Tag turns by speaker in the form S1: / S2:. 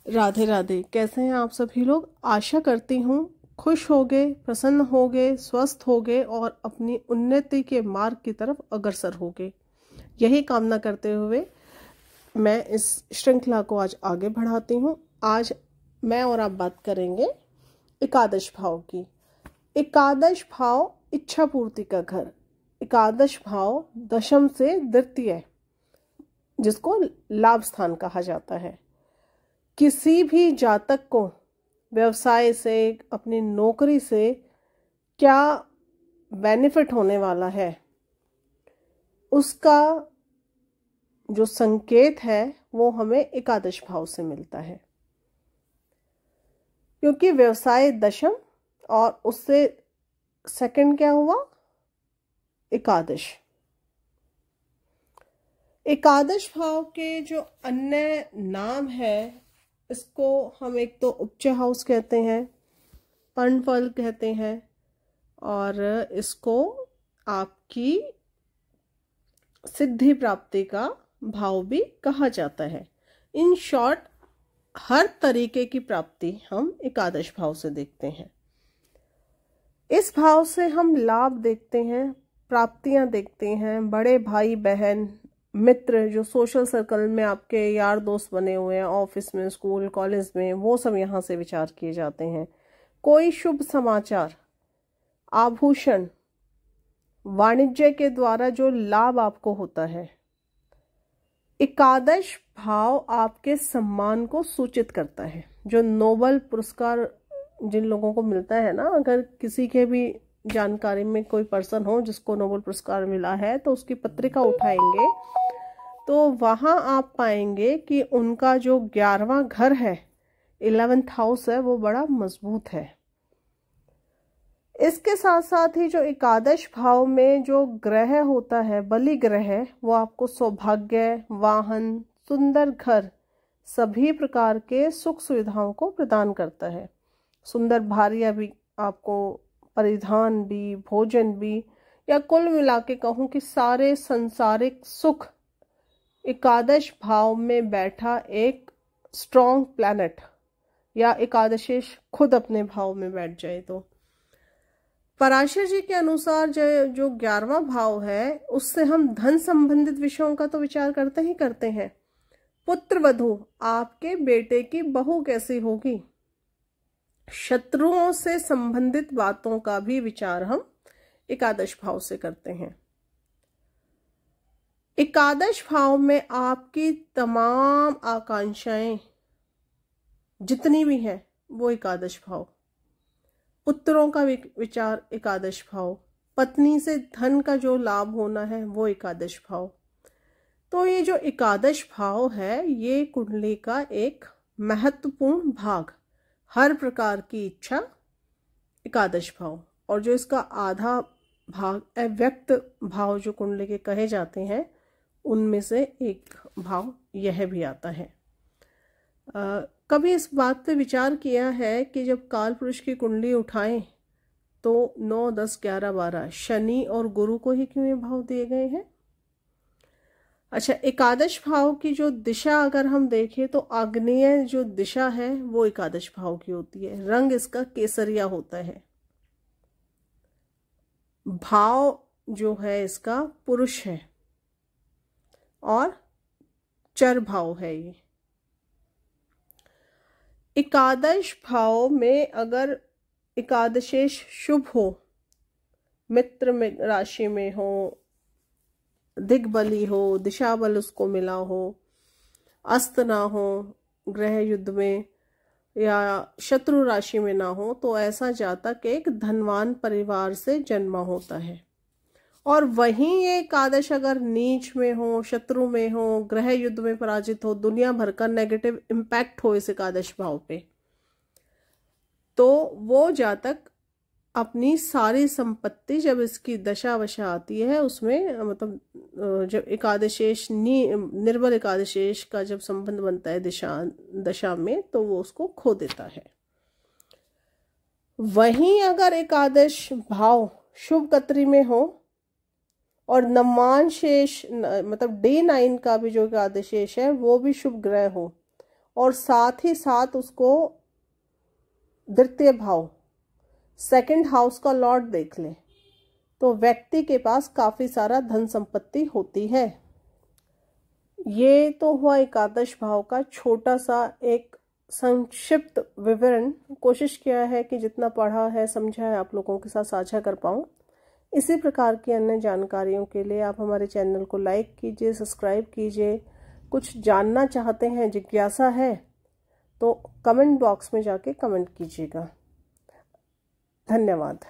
S1: राधे राधे। कैसे हैं आप सभी लोग। आशा करती हूँ खुश होगे, प्रसन्न होगे, स्वस्थ होगे और अपनी उन्नति के मार्ग की तरफ अग्रसर होगे। यही कामना करते हुए मैं इस श्रृंखला को आज आगे बढ़ाती हूँ। आज मैं और आप बात करेंगे एकादश भाव की। एकादश भाव इच्छा पूर्ति का घर, एकादश भाव दशम से द्वितीय, जिसको लाभ स्थान कहा जाता है। किसी भी जातक को व्यवसाय से, अपनी नौकरी से क्या बेनिफिट होने वाला है, उसका जो संकेत है वो हमें एकादश भाव से मिलता है। क्योंकि व्यवसाय दशम और उससे सेकंड क्या हुआ, एकादश। एकादश भाव के जो अन्य नाम है, इसको हम एक तो उच्च हाउस कहते हैं, पर्णफल कहते हैं, और इसको आपकी सिद्धि प्राप्ति का भाव भी कहा जाता है। इन शॉर्ट, हर तरीके की प्राप्ति हम एकादश भाव से देखते हैं। इस भाव से हम लाभ देखते हैं, प्राप्तियां देखते हैं। बड़े भाई बहन मित्र जो सोशल सर्कल में आपके यार दोस्त बने हुए हैं, ऑफिस में, स्कूल कॉलेज में, वो सब यहाँ से विचार किए जाते हैं। कोई शुभ समाचार, आभूषण, वाणिज्य के द्वारा जो लाभ आपको होता है, एकादश भाव आपके सम्मान को सूचित करता है। जो नोबल पुरस्कार जिन लोगों को मिलता है ना, अगर किसी के भी जानकारी में कोई पर्सन हो जिसको नोबेल पुरस्कार मिला है तो उसकी पत्रिका उठाएंगे तो वहां आप पाएंगे कि उनका जो 11वां घर है, 11th हाउस है, वो बड़ा मजबूत है। इसके साथ साथ ही जो एकादश भाव में जो ग्रह होता है, बलि ग्रह, वो आपको सौभाग्य, वाहन, सुंदर घर, सभी प्रकार के सुख सुविधाओं को प्रदान करता है। सुंदर भार्या भी आपको, परिधान भी, भोजन भी, या कुल मिला के कहूँ कि सारे संसारिक सुख एकादश भाव में बैठा एक स्ट्रॉन्ग प्लैनेट, या एकादशेश खुद अपने भाव में बैठ जाए तो। पराशर जी के अनुसार जो 11वां भाव है, उससे हम धन संबंधित विषयों का तो विचार करते ही करते हैं। पुत्र वधु, आपके बेटे की बहू कैसी होगी, शत्रुओं से संबंधित बातों का भी विचार हम एकादश भाव से करते हैं। एकादश भाव में आपकी तमाम आकांक्षाएं जितनी भी हैं वो एकादश भाव। पुत्रों का विचार एकादश भाव, पत्नी से धन का जो लाभ होना है वो एकादश भाव। तो ये जो एकादश भाव है, ये कुंडली का एक महत्वपूर्ण भाग, हर प्रकार की इच्छा एकादश भाव। और जो इसका आधा भाग अव्यक्त भाव जो कुंडली के कहे जाते हैं, उनमें से एक भाव यह भी आता है। कभी इस बात पे विचार किया है कि जब काल पुरुष की कुंडली उठाएं तो 9, 10, 11, 12 शनि और गुरु को ही क्यों ये भाव दिए गए हैं। अच्छा, एकादश भाव की जो दिशा अगर हम देखें तो आग्नेय जो दिशा है वो एकादश भाव की होती है। रंग इसका केसरिया होता है। भाव जो है इसका पुरुष है और चर भाव है ये। एकादश भाव में अगर एकादशेश शुभ हो, मित्र में राशि में हो, दिग्बली हो, दिशा बल उसको मिला हो, अस्त ना हो ग्रह युद्ध में, या शत्रु राशि में ना हो, तो ऐसा जातक एक धनवान परिवार से जन्मा होता है। और वहीं ये एकादश अगर नीच में हो, शत्रु में हो, ग्रह युद्ध में पराजित हो, दुनिया भर का नेगेटिव इम्पैक्ट हो इस एकादश भाव पे, तो वो जातक अपनी सारी संपत्ति जब इसकी दशा वशा आती है, उसमें मतलब जब एकादशेश निर्बल एकादशेश का जब संबंध बनता है दशा में, तो वो उसको खो देता है। वहीं अगर एकादश भाव शुभ कत्री में हो और नवमान शेष मतलब D9 का भी जो एकादशेश है वो भी शुभ ग्रह हो, और साथ ही साथ उसको द्वितीय भाव, सेकंड हाउस का लॉर्ड देख ले, तो व्यक्ति के पास काफ़ी सारा धन संपत्ति होती है। ये तो हुआ एकादश भाव का छोटा सा एक संक्षिप्त विवरण। कोशिश किया है कि जितना पढ़ा है समझा है आप लोगों के साथ साझा कर पाऊँ। इसी प्रकार की अन्य जानकारियों के लिए आप हमारे चैनल को लाइक कीजिए, सब्सक्राइब कीजिए। कुछ जानना चाहते हैं, जिज्ञासा है, तो कमेंट बॉक्स में जाके कमेंट कीजिएगा। धन्यवाद।